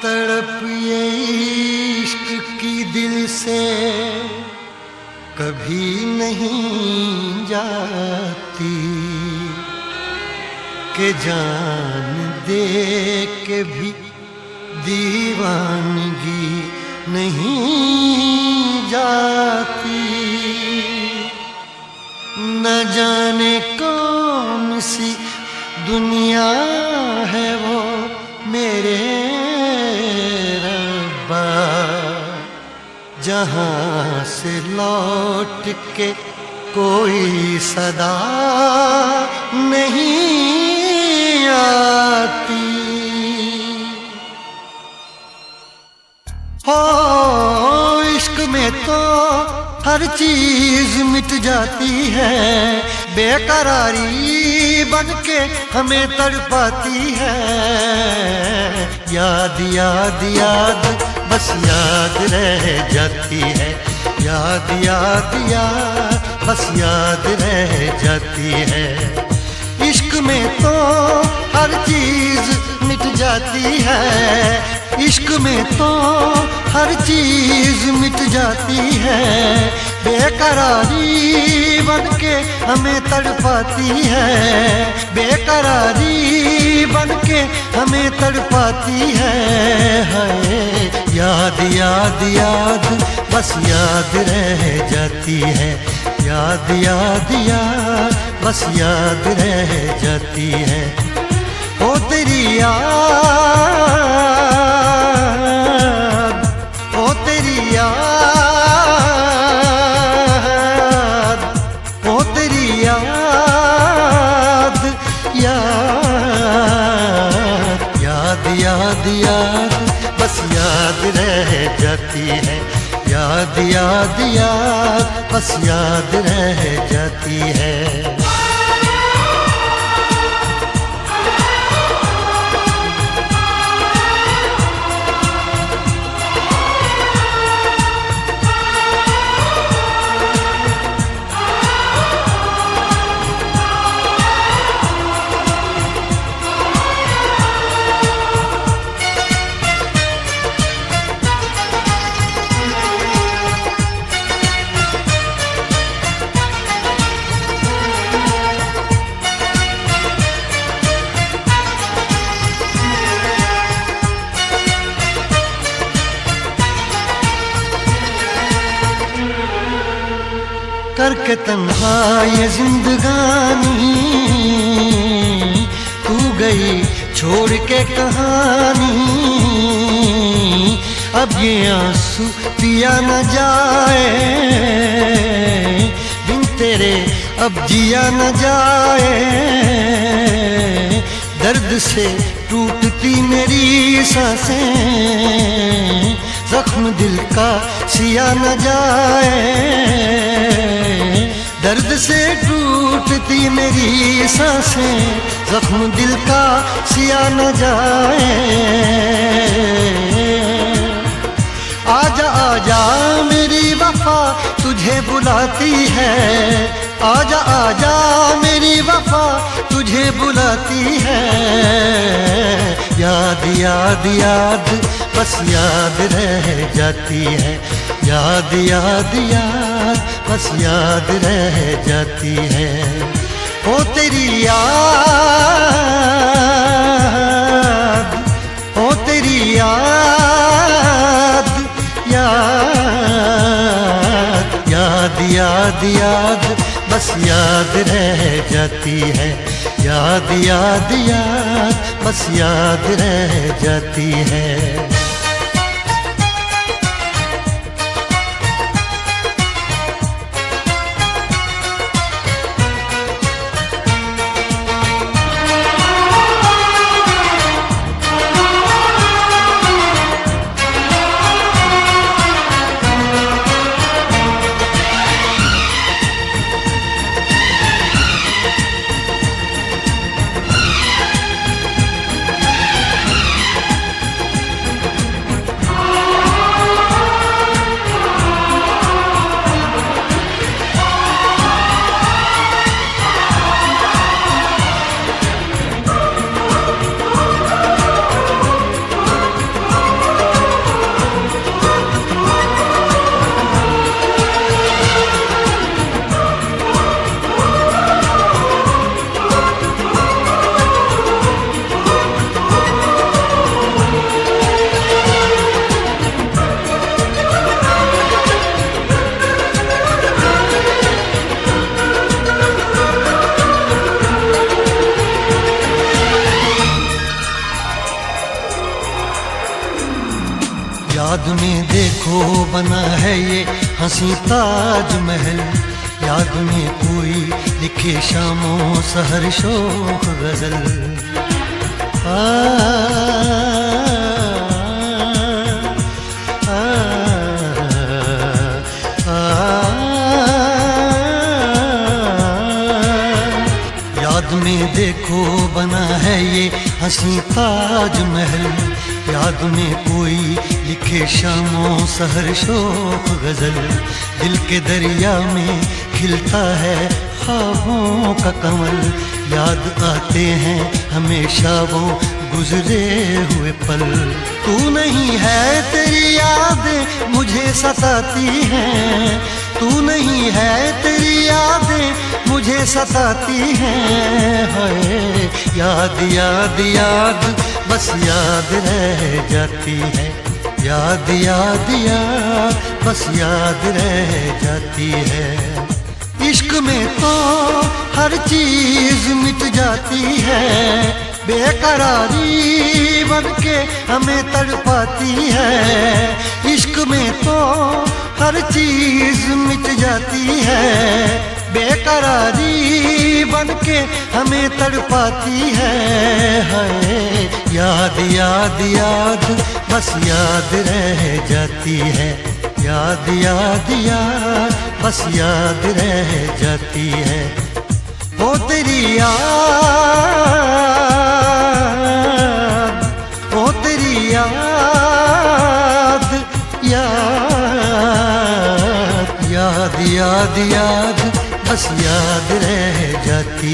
तड़प ये इश्क की दिल से कभी नहीं जाती कि जान दे के भी दीवानगी नहीं जाती। न जाने कौन सी दुनिया है वो मेरे रब्बा, जहाँ से लौट के कोई सदा नहीं आती। हो इश्क में तो हर चीज मिट जाती है, बेकरारी बनके हमें तड़पाती है। याद याद याद बस याद रह जाती है, याद याद याद बस याद रह जाती है। इश्क में तो हर चीज मिट जाती है, इश्क में तो हर चीज मिट जाती है। बेकरारी बनके हमें तड़पाती है, बेकरारी बनके हमें तड़पाती है। हाय याद याद याद बस याद रह जाती है, याद याद याद बस याद रह जाती है। ओ तेरी याद, ओ तेरी याद, ओ तेरी याद, याद याद याद याद बस याद रह जाती है, याद याद याद बस याद रह जाती है। करके तन्हा ये जिंदगानी तू गई छोड़ के कहानी। अब ये आंसू पिया न जाए बिन तेरे, अब जिया न जाए। दर्द से टूटती मेरी सांसें, जख्म दिल का सिया न जाए। दर्द से टूटती मेरी सांसें, जख्म दिल का सिया न जाए। आजा आजा मेरी वफा तुझे बुलाती है, आजा आजा मेरी वफा तुझे बुलाती है। याद याद याद बस याद रह जाती है, याद याद याद बस याद रह जाती है। ओ तेरी याद, ओ तेरी याद, याद याद याद याद बस याद रह जाती है, याद याद याद बस याद रह जाती है। याद में देखो बना है ये हंसी ताजमहल, याद में कोई लिखे शामों सहर शोख गजल। याद में देखो बना है ये हंसी ताजमहल, याद में कोई लिखे शामों सहर शोख गजल। दिल के दरिया में खिलता है ख्वाबों का कमल, याद आते हैं हमेशा वो गुजरे हुए पल। तू नहीं है तेरी यादें मुझे सताती हैं, तू नहीं है तेरी यादें मुझे सताती हैं। हाय याद याद याद बस याद रह जाती है, याद याद याद बस याद रह जाती है। इश्क में तो हर चीज मिट जाती है, बेकरारी बनके हमें तड़पाती है। इश्क में तो हर चीज मिट जाती है, बेकरारी बनके हमें तड़पाती है। हाय याद याद याद बस याद रह जाती है, याद याद याद बस याद रह जाती है। ओ तेरी याद, ओ तेरी याद, याद याद याद याद बस याद रह जाती